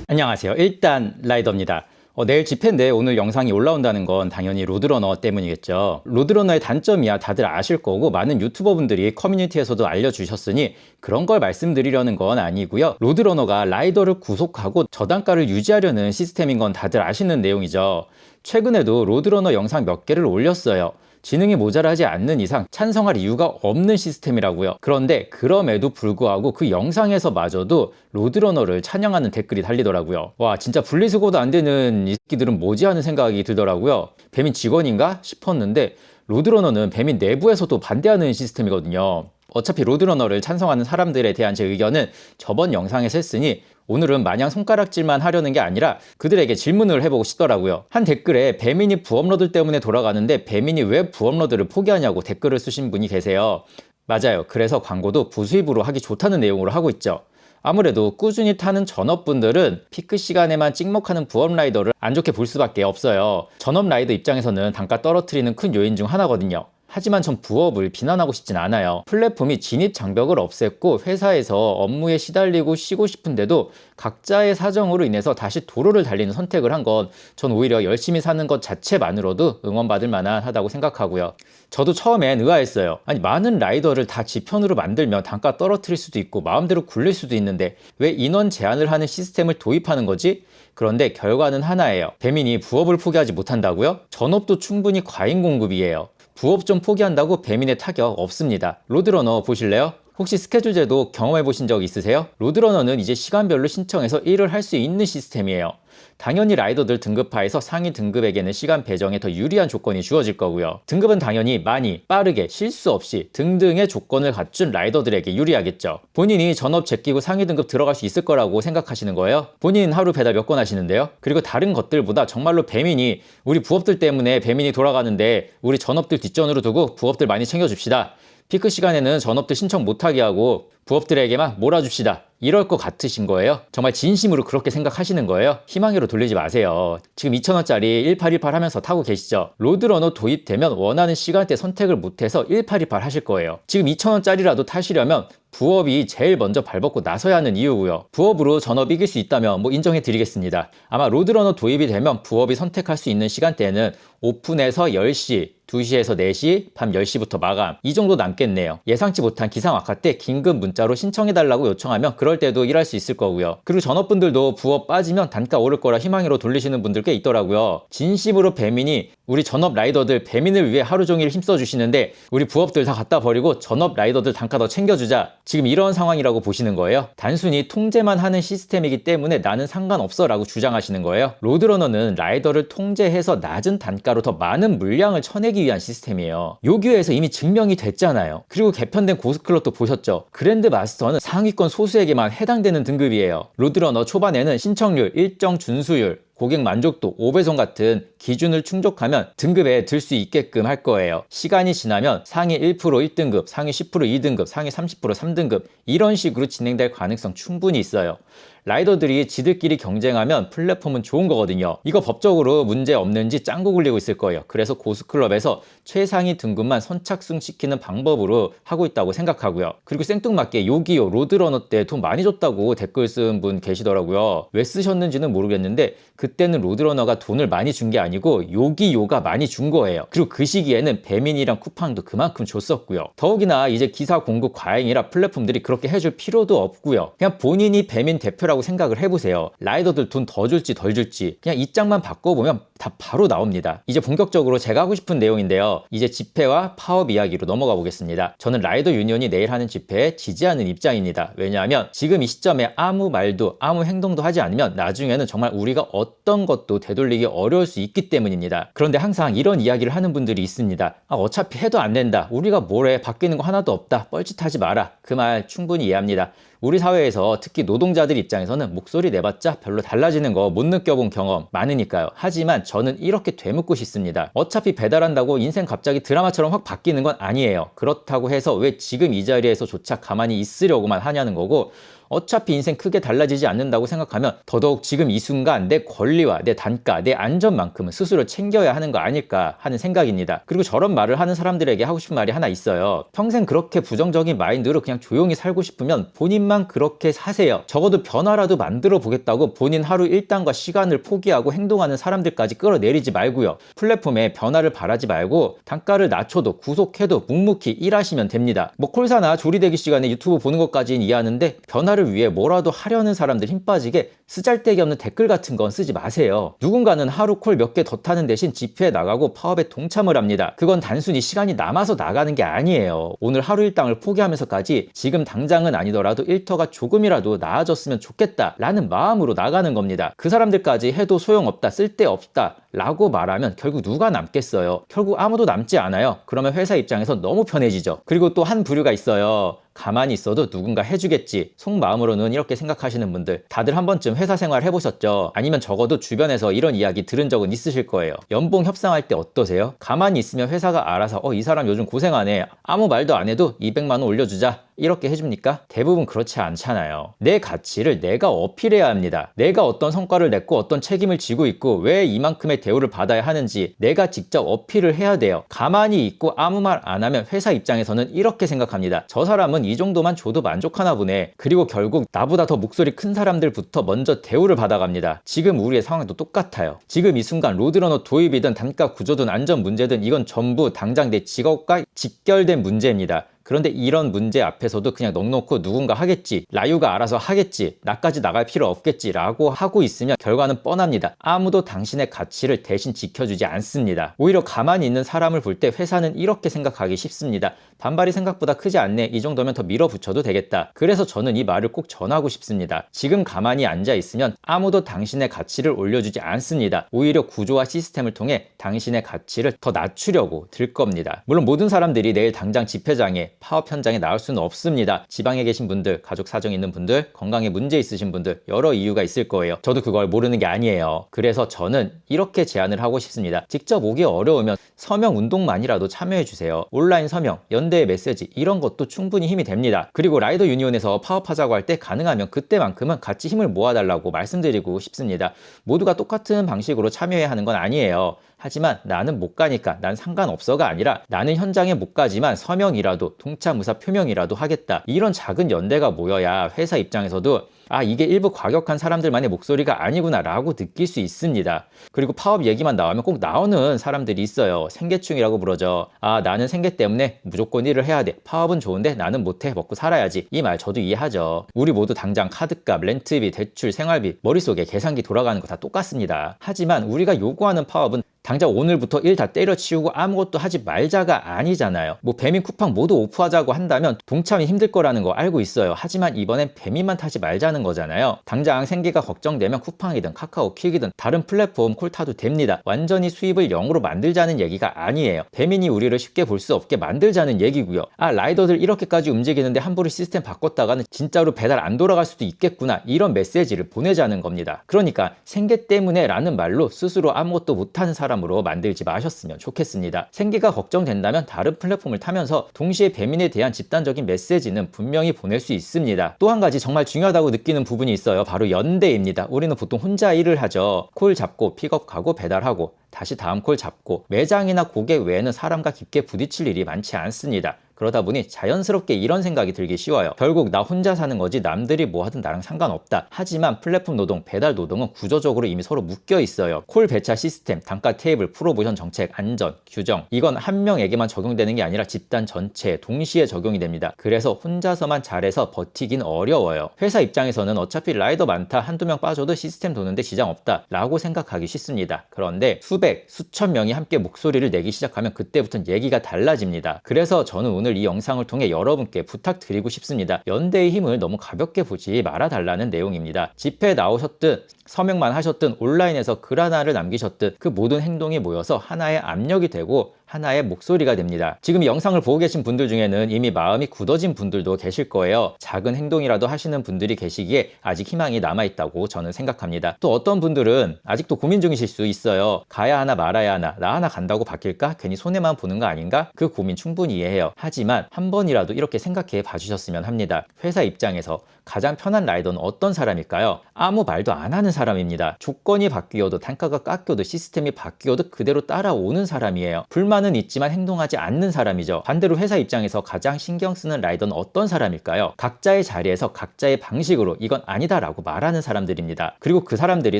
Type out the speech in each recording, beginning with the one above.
안녕하세요. 일단 라이더입니다. 내일 집회인데 오늘 영상이 올라온다는 건 당연히 로드러너 때문이겠죠. 로드러너의 단점이야 다들 아실 거고 많은 유튜버분들이 커뮤니티에서도 알려주셨으니 그런 걸 말씀드리려는 건 아니고요. 로드러너가 라이더를 구속하고 저단가를 유지하려는 시스템인 건 다들 아시는 내용이죠. 최근에도 로드러너 영상 몇 개를 올렸어요. 지능이 모자라지 않는 이상 찬성할 이유가 없는 시스템이라고요. 그런데 그럼에도 불구하고 그 영상에서마저도 로드러너를 찬양하는 댓글이 달리더라고요. 와, 진짜 분리수거도 안 되는 이 새끼들은 뭐지 하는 생각이 들더라고요. 배민 직원인가 싶었는데 로드러너는 배민 내부에서도 반대하는 시스템이거든요. 어차피 로드러너를 찬성하는 사람들에 대한 제 의견은 저번 영상에서 했으니 오늘은 마냥 손가락질만 하려는 게 아니라 그들에게 질문을 해보고 싶더라고요. 한 댓글에 배민이 부업러드 때문에 돌아가는데 배민이 왜 부업러드를 포기하냐고 댓글을 쓰신 분이 계세요. 맞아요. 그래서 광고도 부수입으로 하기 좋다는 내용으로 하고 있죠. 아무래도 꾸준히 타는 전업분들은 피크 시간에만 찍먹하는 부업 라이더를 안 좋게 볼 수밖에 없어요. 전업 라이더 입장에서는 단가 떨어뜨리는 큰 요인 중 하나거든요. 하지만 전 부업을 비난하고 싶진 않아요. 플랫폼이 진입 장벽을 없앴고 회사에서 업무에 시달리고 쉬고 싶은데도 각자의 사정으로 인해서 다시 도로를 달리는 선택을 한 건 전 오히려 열심히 사는 것 자체만으로도 응원받을 만하다고 생각하고요. 저도 처음엔 의아했어요. 아니, 많은 라이더를 다 지편으로 만들면 단가 떨어뜨릴 수도 있고 마음대로 굴릴 수도 있는데 왜 인원 제한을 하는 시스템을 도입하는 거지? 그런데 결과는 하나예요. 배민이 부업을 포기하지 못한다고요? 전업도 충분히 과잉 공급이에요. 부업 좀 포기한다고 배민의 타격 없습니다. 로드러너 보실래요? 혹시 스케줄제도 경험해 보신 적 있으세요? 로드러너는 이제 시간별로 신청해서 일을 할 수 있는 시스템이에요. 당연히 라이더들 등급하에서 상위 등급에게는 시간 배정에 더 유리한 조건이 주어질 거고요. 등급은 당연히 많이, 빠르게, 실수 없이 등등의 조건을 갖춘 라이더들에게 유리하겠죠. 본인이 전업 제끼고 상위 등급 들어갈 수 있을 거라고 생각하시는 거예요? 본인 하루 배달 몇 건 하시는데요? 그리고 다른 것들보다 정말로 배민이 우리 부업들 때문에 배민이 돌아가는데 우리 전업들 뒷전으로 두고 부업들 많이 챙겨줍시다. 피크 시간에는 전업들 신청 못하게 하고 부업들에게만 몰아줍시다. 이럴 것 같으신 거예요? 정말 진심으로 그렇게 생각하시는 거예요? 희망으로 돌리지 마세요. 지금 2,000원짜리 1818 하면서 타고 계시죠? 로드러너 도입되면 원하는 시간대 선택을 못해서 1828 하실 거예요. 지금 2,000원짜리라도 타시려면 부업이 제일 먼저 발벗고 나서야 하는 이유고요. 부업으로 전업 이길 수 있다면 인정해 드리겠습니다. 아마 로드러너 도입이 되면 부업이 선택할 수 있는 시간대는 오픈해서 10시, 2시에서 4시, 밤 10시부터 마감 이 정도 남겠네요. 예상치 못한 기상악화 때 긴급 문자로 신청해달라고 요청하면 그럴 때도 일할 수 있을 거고요. 그리고 전업분들도 부업 빠지면 단가 오를 거라 희망으로 돌리시는 분들 꽤 있더라고요. 진심으로 배민이 우리 전업 라이더들 배민을 위해 하루 종일 힘써주시는데 우리 부업들 다 갖다 버리고 전업 라이더들 단가 더 챙겨주자. 지금 이런 상황이라고 보시는 거예요? 단순히 통제만 하는 시스템이기 때문에 나는 상관없어 라고 주장하시는 거예요? 로드러너는 라이더를 통제해서 낮은 단가로 더 많은 물량을 쳐내기 위한 시스템이에요. 요기에서 이미 증명이 됐잖아요. 그리고 개편된 고스클럽도 보셨죠? 그랜드 마스터는 상위권 소수에게만 해당되는 등급이에요. 로드러너 초반에는 신청률, 일정 준수율, 고객 만족도, 5배송 같은 기준을 충족하면 등급에 들 수 있게끔 할 거예요. 시간이 지나면 상위 1% 1등급, 상위 10% 2등급, 상위 30% 3등급 이런 식으로 진행될 가능성 충분히 있어요. 라이더들이 지들끼리 경쟁하면 플랫폼은 좋은 거거든요. 이거 법적으로 문제 없는지 짱구 굴리고 있을 거예요. 그래서 고스클럽에서 최상위 등급만 선착순 시키는 방법으로 하고 있다고 생각하고요. 그리고 생뚱맞게 요기요 로드러너 때 돈 많이 줬다고 댓글 쓴 분 계시더라고요. 왜 쓰셨는지는 모르겠는데 그때는 로드러너가 돈을 많이 준 게 아니고 요기요가 많이 준 거예요. 그리고 그 시기에는 배민이랑 쿠팡도 그만큼 줬었고요. 더욱이나 이제 기사 공급 과잉이라 플랫폼들이 그렇게 해줄 필요도 없고요. 그냥 본인이 배민 대표라고 생각을 해보세요. 라이더들 돈 더 줄지 덜 줄지 그냥 이 짝만 바꿔보면 다 바로 나옵니다. 이제 본격적으로 제가 하고 싶은 내용인데요. 이제 집회와 파업 이야기로 넘어가 보겠습니다. 저는 라이더 유니온이 내일 하는 집회에 지지하는 입장입니다. 왜냐하면 지금 이 시점에 아무 말도 아무 행동도 하지 않으면 나중에는 정말 우리가 어떤 것도 되돌리기 어려울 수 있기 때문입니다. 그런데 항상 이런 이야기를 하는 분들이 있습니다. 어차피 해도 안 된다. 우리가 뭐래 바뀌는 거 하나도 없다. 뻘짓하지 마라. 그 말 충분히 이해합니다. 우리 사회에서 특히 노동자들 입장에서는 목소리 내봤자 별로 달라지는 거 못 느껴본 경험 많으니까요. 하지만 저는 이렇게 되묻고 싶습니다. 어차피 배달한다고 인생 갑자기 드라마처럼 확 바뀌는 건 아니에요. 그렇다고 해서 왜 지금 이 자리에서조차 가만히 있으려고만 하냐는 거고 어차피 인생 크게 달라지지 않는다고 생각하면 더더욱 지금 이 순간 내 권리와 내 단가, 내 안전만큼은 스스로 챙겨야 하는 거 아닐까 하는 생각입니다. 그리고 저런 말을 하는 사람들에게 하고 싶은 말이 하나 있어요. 평생 그렇게 부정적인 마인드로 그냥 조용히 살고 싶으면 본인만 그렇게 사세요. 적어도 변화라도 만들어 보겠다고 본인 하루 일당과 시간을 포기하고 행동하는 사람들까지 끌어내리지 말고요. 플랫폼에 변화를 바라지 말고 단가를 낮춰도 구속해도 묵묵히 일하시면 됩니다. 뭐 콜사나 조리대기 시간에 유튜브 보는 것까지는 이해하는데 변화를 위해 뭐라도 하려는 사람들 힘 빠지게 쓰잘데기 없는 댓글 같은 건 쓰지 마세요. 누군가는 하루 콜 몇 개 더 타는 대신 집회에 나가고 파업에 동참을 합니다. 그건 단순히 시간이 남아서 나가는 게 아니에요. 오늘 하루 일당을 포기하면서까지 지금 당장은 아니더라도 일터가 조금이라도 나아졌으면 좋겠다 라는 마음으로 나가는 겁니다. 그 사람들까지 해도 소용없다, 쓸데없다 라고 말하면 결국 누가 남겠어요? 결국 아무도 남지 않아요. 그러면 회사 입장에서 너무 편해지죠. 그리고 또 한 부류가 있어요. 가만히 있어도 누군가 해주겠지 속마음으로는 이렇게 생각하시는 분들, 다들 한 번쯤 회사 생활 해보셨죠? 아니면 적어도 주변에서 이런 이야기 들은 적은 있으실 거예요. 연봉 협상할 때 어떠세요? 가만히 있으면 회사가 알아서 이 사람 요즘 고생하네, 아무 말도 안 해도 200만 원 올려주자, 이렇게 해줍니까? 대부분 그렇지 않잖아요. 내 가치를 내가 어필해야 합니다. 내가 어떤 성과를 냈고 어떤 책임을 지고 있고 왜 이만큼의 대우를 받아야 하는지 내가 직접 어필을 해야 돼요. 가만히 있고 아무 말 안 하면 회사 입장에서는 이렇게 생각합니다. 저 사람은 이 정도만 줘도 만족하나 보네. 그리고 결국 나보다 더 목소리 큰 사람들부터 먼저 대우를 받아갑니다. 지금 우리의 상황도 똑같아요. 지금 이 순간 로드러너 도입이든 단가 구조든 안전 문제든 이건 전부 당장 내 직업과 직결된 문제입니다. 그런데 이런 문제 앞에서도 그냥 넉넉고 누군가 하겠지, 라유가 알아서 하겠지, 나까지 나갈 필요 없겠지 라고 하고 있으면 결과는 뻔합니다. 아무도 당신의 가치를 대신 지켜주지 않습니다. 오히려 가만히 있는 사람을 볼 때 회사는 이렇게 생각하기 쉽습니다. 반발이 생각보다 크지 않네, 이 정도면 더 밀어붙여도 되겠다. 그래서 저는 이 말을 꼭 전하고 싶습니다. 지금 가만히 앉아 있으면 아무도 당신의 가치를 올려주지 않습니다. 오히려 구조와 시스템을 통해 당신의 가치를 더 낮추려고 들 겁니다. 물론 모든 사람들이 내일 당장 집회장에, 파업 현장에 나올 수는 없습니다. 지방에 계신 분들, 가족 사정 있는 분들, 건강에 문제 있으신 분들 여러 이유가 있을 거예요. 저도 그걸 모르는 게 아니에요. 그래서 저는 이렇게 제안을 하고 싶습니다. 직접 오기 어려우면 서명 운동만이라도 참여해 주세요. 온라인 서명, 연대의 메시지 이런 것도 충분히 힘이 됩니다. 그리고 라이더 유니온에서 파업하자고 할 때 가능하면 그때만큼은 같이 힘을 모아달라고 말씀드리고 싶습니다. 모두가 똑같은 방식으로 참여해야 하는 건 아니에요. 하지만 나는 못 가니까 난 상관없어가 아니라 나는 현장에 못 가지만 서명이라도 동참 의사 표명이라도 하겠다. 이런 작은 연대가 모여야 회사 입장에서도 이게 일부 과격한 사람들만의 목소리가 아니구나 라고 느낄 수 있습니다. 그리고 파업 얘기만 나오면 꼭 나오는 사람들이 있어요. 생계충이라고 부르죠. 나는 생계 때문에 무조건 일을 해야 돼. 파업은 좋은데 나는 못해. 먹고 살아야지. 이 말 저도 이해하죠. 우리 모두 당장 카드값, 렌트비, 대출, 생활비, 머릿속에 계산기 돌아가는 거 다 똑같습니다. 하지만 우리가 요구하는 파업은 당장 오늘부터 일 다 때려치우고 아무것도 하지 말자가 아니잖아요. 배민 쿠팡 모두 오프하자고 한다면 동참이 힘들 거라는 거 알고 있어요. 하지만 이번엔 배민만 타지 말자는 거잖아요. 당장 생계가 걱정되면 쿠팡이든 카카오킥이든 다른 플랫폼 콜 타도 됩니다. 완전히 수입을 0으로 만들자는 얘기가 아니에요. 배민이 우리를 쉽게 볼 수 없게 만들자는 얘기고요. 라이더들 이렇게까지 움직이는데 함부로 시스템 바꿨다가는 진짜로 배달 안 돌아갈 수도 있겠구나, 이런 메시지를 보내자는 겁니다. 그러니까 생계 때문에 라는 말로 스스로 아무것도 못하는 사람으로 만들지 마셨으면 좋겠습니다. 생계가 걱정된다면 다른 플랫폼을 타면서 동시에 배민에 대한 집단적인 메시지는 분명히 보낼 수 있습니다. 또 한 가지 정말 중요하다고 느끼는 부분이 있어요. 바로 연대입니다. 우리는 보통 혼자 일을 하죠. 콜 잡고 픽업 가고 배달하고 다시 다음 콜 잡고, 매장이나 고객 외에는 사람과 깊게 부딪힐 일이 많지 않습니다. 그러다 보니 자연스럽게 이런 생각이 들기 쉬워요. 결국 나 혼자 사는 거지 남들이 뭐 하든 나랑 상관없다. 하지만 플랫폼 노동, 배달 노동은 구조적으로 이미 서로 묶여 있어요. 콜 배차 시스템, 단가 테이블, 프로모션 정책, 안전, 규정, 이건 한 명에게만 적용되는 게 아니라 집단 전체에 동시에 적용이 됩니다. 그래서 혼자서만 잘해서 버티긴 어려워요. 회사 입장에서는 어차피 라이더 많다, 한두 명 빠져도 시스템 도는데 지장 없다 라고 생각하기 쉽습니다. 그런데 수백, 수천 명이 함께 목소리를 내기 시작하면 그때부터는 얘기가 달라집니다. 그래서 저는 오늘 이 영상을 통해 여러분께 부탁드리고 싶습니다. 연대의 힘을 너무 가볍게 보지 말아달라는 내용입니다. 집회에 나오셨든 서명만 하셨든 온라인에서 글 하나를 남기셨든 그 모든 행동이 모여서 하나의 압력이 되고 하나의 목소리가 됩니다. 지금 이 영상을 보고 계신 분들 중에는 이미 마음이 굳어진 분들도 계실 거예요. 작은 행동이라도 하시는 분들이 계시기에 아직 희망이 남아있다고 저는 생각합니다. 또 어떤 분들은 아직도 고민 중이실 수 있어요. 가야 하나 말아야 하나, 나 하나 간다고 바뀔까? 괜히 손해만 보는 거 아닌가? 그 고민 충분히 이해해요. 하지만 한 번이라도 이렇게 생각해 봐주셨으면 합니다. 회사 입장에서 가장 편한 라이더는 어떤 사람일까요? 아무 말도 안 하는 사람입니다. 조건이 바뀌어도 단가가 깎여도 시스템이 바뀌어도 그대로 따라오는 사람이에요. 불만은 있지만 행동하지 않는 사람이죠. 반대로 회사 입장에서 가장 신경 쓰는 라이더는 어떤 사람일까요? 각자의 자리에서 각자의 방식으로 이건 아니다라고 말하는 사람들입니다. 그리고 그 사람들이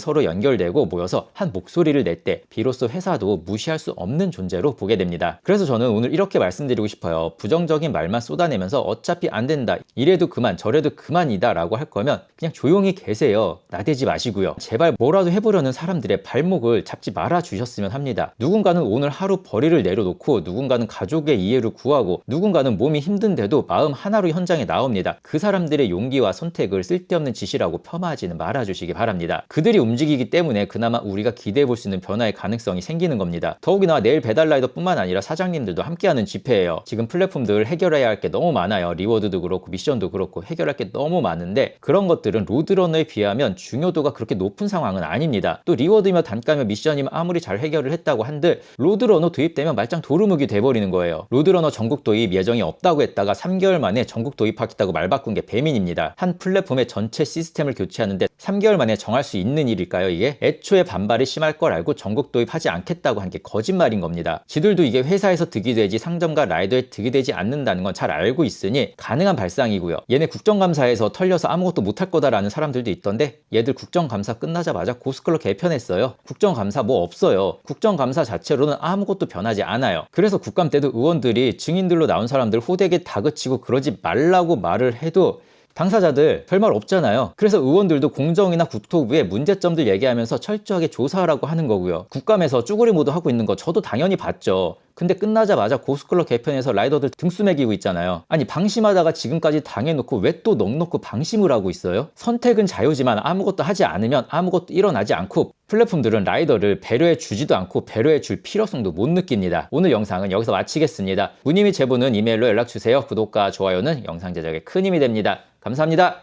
서로 연결되고 모여서 한 목소리를 낼 때 비로소 회사도 무시할 수 없는 존재로 보게 됩니다. 그래서 저는 오늘 이렇게 말씀드리고 싶어요. 부정적인 말만 쏟아내면서 어차피 안 된다, 이래도 그만 저래도 그만이다 라고 할 거면 그냥 조용히 계세요. 나대지 마시고요. 제발 뭐라도 해보려는 사람들의 발목을 잡지 말아 주셨으면 합니다. 누군가는 오늘 하루 벌이를 내려놓고 누군가는 가족의 이해를 구하고 누군가는 몸이 힘든데도 마음 하나로 현장에 나옵니다. 그 사람들의 용기와 선택을 쓸데없는 짓이라고 폄하하지는 말아주시기 바랍니다. 그들이 움직이기 때문에 그나마 우리가 기대해 볼 수 있는 변화의 가능성이 생기는 겁니다. 더욱이나 내일 배달라이더 뿐만 아니라 사장님들도 함께하는 집회예요. 지금 플랫폼들 해결해야 할 게 너무 많아요. 리워드도 그렇고 미션도 그렇고 해결할 게 너무 많은데 그런 것들은 로드러너에 비하면 중요도가 그렇게 높은 상황은 아닙니다. 또 리워드며 단가며 미션이면 아무리 잘 해결을 했다고 한들 로드러너 도입되면 말짱 도루묵이 돼버리는 거예요. 로드러너 전국 도입 예정이 없다고 했다가 3개월 만에 전국 도입하겠다고 말 바꾼 게 배민입니다. 한 플랫폼의 전체 시스템을 교체하는데 3개월 만에 정할 수 있는 일일까요 이게? 애초에 반발이 심할 걸 알고 전국 도입하지 않겠다고 한 게 거짓말인 겁니다. 지들도 이게 회사에서 득이 되지 상점과 라이더에 득이 되지 않는다는 건 잘 알고 있으니 가능한 발상이고요. 얘네 국정감사에서 털려서 아무것도 못할 거다라는 사람들도 있던데 얘들 국정감사 끝나자마자 고스클럽 개편했어요. 국정감사 뭐 없어요. 국정감사 자체로는 아무것도 변하지 않아요. 그래서 국감 때도 의원들이 증인들로 나온 사람들 호되게 다그치고 그러지 말라고 말을 해도 당사자들 별말 없잖아요. 그래서 의원들도 공정이나 국토부의 문제점들 얘기하면서 철저하게 조사하라고 하는 거고요. 국감에서 쭈구리 모드 하고 있는 거 저도 당연히 봤죠. 근데 끝나자마자 고스클럽 개편해서 라이더들 등수 매기고 있잖아요. 아니 방심하다가 지금까지 당해놓고 왜 또 넉넉히 방심을 하고 있어요? 선택은 자유지만 아무것도 하지 않으면 아무것도 일어나지 않고 플랫폼들은 라이더를 배려해 주지도 않고 배려해 줄 필요성도 못 느낍니다. 오늘 영상은 여기서 마치겠습니다. 문의 및 제보는 이메일로 연락주세요. 구독과 좋아요는 영상 제작에 큰 힘이 됩니다. 감사합니다.